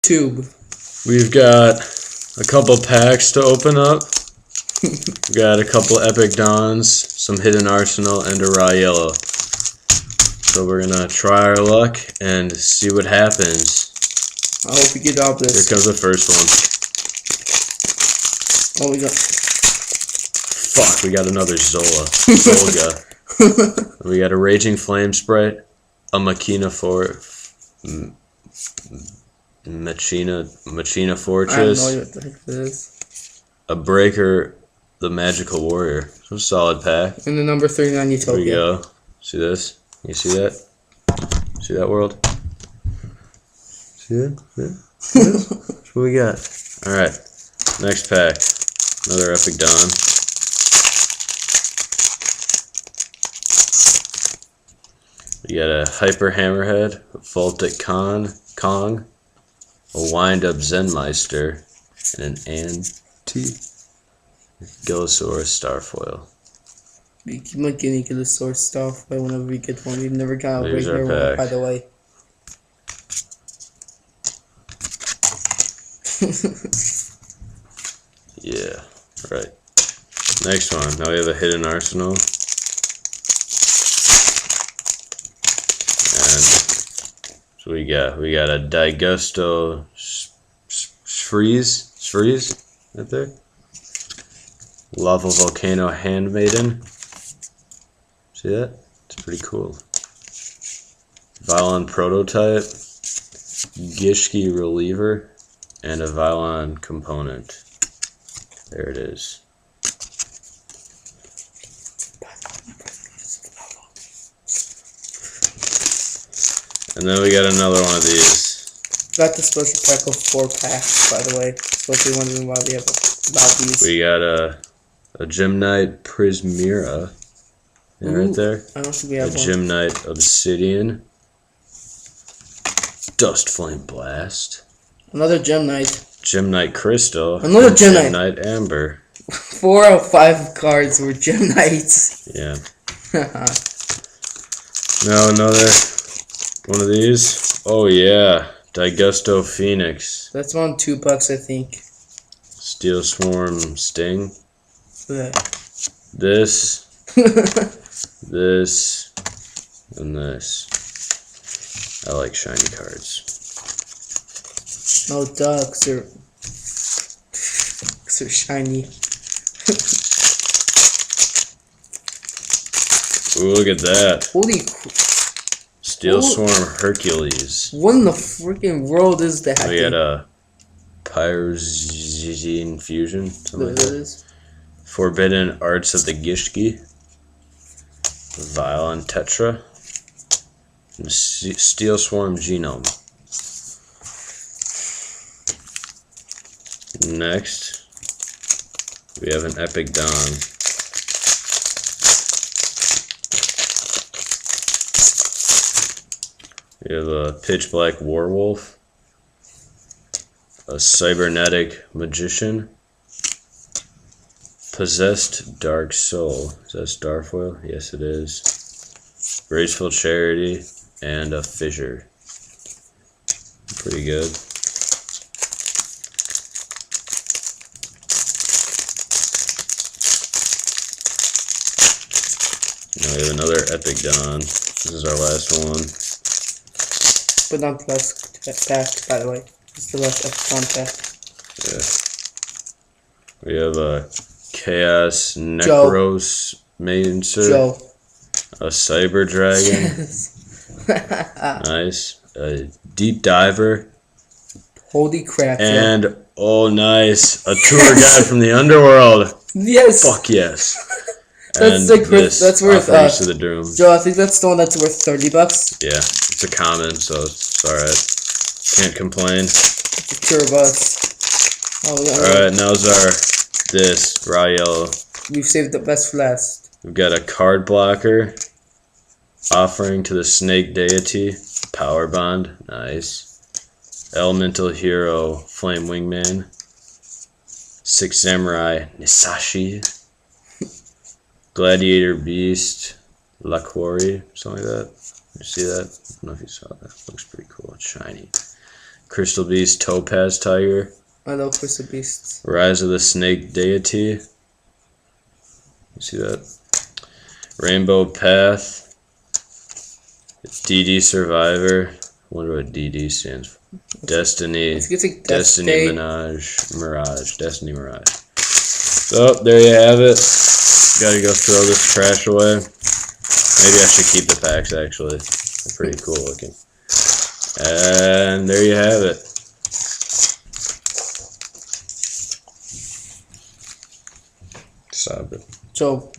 Tube. We've got a couple packs to open up. We got a couple Epic Dons, some Hidden Arsenal, and a raw yellow. So we're gonna try our luck and see what happens. I hope we get all this. Here comes the first one. Oh, we got. Fuck, we got another Zola. Zolga. We got a Raging Flame Sprite, a Machina Fortress, I have no idea what the heck this is. a Breaker, the Magical Warrior. So solid pack. And the number 39 Utopia. There we go. See this? You see that? See that, world? See that? See this? That's what we got. Alright. Next pack. Another Epic Don. We got a Hyper Hammerhead, a Voltic Kong, a Wind-Up Zenmeister, and an Anti-Gillosaurus Starfoil. We keep on getting Gillosaurus stuff whenever we get one. We've never got a There's our regular one, pack. by the way. Yeah, right. Next one. Now we have a Hidden Arsenal. And so we got a daigusto sphreez right there. Lava Volcano Handmaiden. See that? It's pretty cool. Vylon Prototype, Gishki Reliever, and a Vylon Component. There it is. And then we got another one of these. Got the special pack of 4 packs, by the way. Especially wondering why we have about these. We got a Gymnite Prismira. Right there. I don't think we have a one. Gymnite Obsidian. Dust Flame Blast. Another Gymnite. Gymnite Crystal. Another Gymnite. Gymnite Amber. 4 out of 5 cards were Gymnites. Yeah. Now another one of these. Oh yeah. Daigusto Phoenix. That's around $2, I think. Steelswarm Sting. Yeah. This. This. And this. I like shiny cards. No ducks, they're shiny. Ooh, look at that. Holy Steelswarm Hercules. What in the freaking world is that? We got a Pyroxene Fusion. Something like that. Forbidden Arts of the Gishki. Vylon Tetra. And Steelswarm Genome. Next, we have an Epic Don. We have a Pitch Black Warwolf, a Cybernetic Magician, Possessed Dark Soul. Is that Starfoil? Yes, it is. Graceful Charity, and a Fissure. Pretty good. Now we have another Epic Don. This is our last one. But not the last pack, by the way. It's the last Epic pack. Yeah. We have a Chaos Necros Mainser. Joe. A Cyber Dragon. Nice. A Deep Diver. Holy crap, Joe. And, oh nice, a tour guide from the underworld. Yes! Fuck yes. That's worth to the Doom. Joe, I think that's the one that's worth $30. Yeah, it's a common, so it's alright. Can't complain. It's a tour bus. Oh, Alright, now's this raw yellow. We've saved the best for last. We've got a card blocker. Offering to the Snake Deity. Power Bond. Nice. Elemental Hero. Flame Wingman. 6 Samurai. Nisashi. Gladiator Beast. La Quarry. Something like that. You see that? I don't know if you saw that. Looks pretty cool. It's shiny. Crystal Beast Topaz Tiger. I know Crystal Beasts. Rise of the Snake Deity. You see that? Rainbow Path. DD Survivor. I wonder what DD stands for. Destiny. Destiny Mirage. Destiny Mirage. So, there you have it. Gotta go throw this trash away. Maybe I should keep the packs, actually. They're pretty cool looking. And there you have it. Stop it. So